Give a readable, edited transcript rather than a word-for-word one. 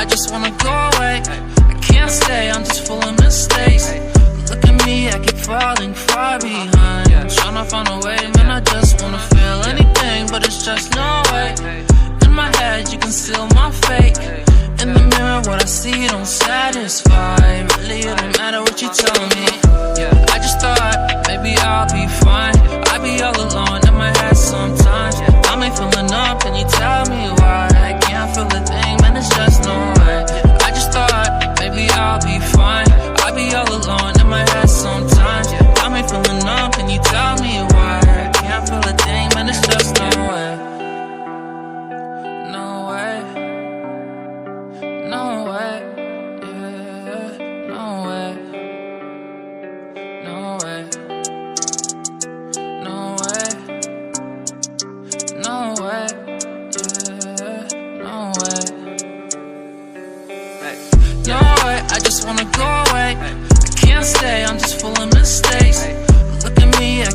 I just wanna go away. I can't stay, I'm just full of mistakes. Look at me, I keep falling far behind. Tryna find a way, man, I just wanna feel anything, but it's just no way. In my head, you can steal my fate. In the mirror, what I see don't satisfy. Really, it don't matter what you tell me. I just thought, maybe I'll be fine. I be all alone in my head sometimes. Got me feeling up, can you tell me why? I can't feel a thing, man, it's just no way. I just thought, maybe I'll be fine. I be all alone in my head sometimes. Got me feeling up, can you tell me why? I can't feel a thing, man, it's just no way. No way. No way. Yeah. No way. No way. No way. No way. Yeah. No way. No way, I just wanna go away. I can't stay, I'm just full of mistakes. Look at me, I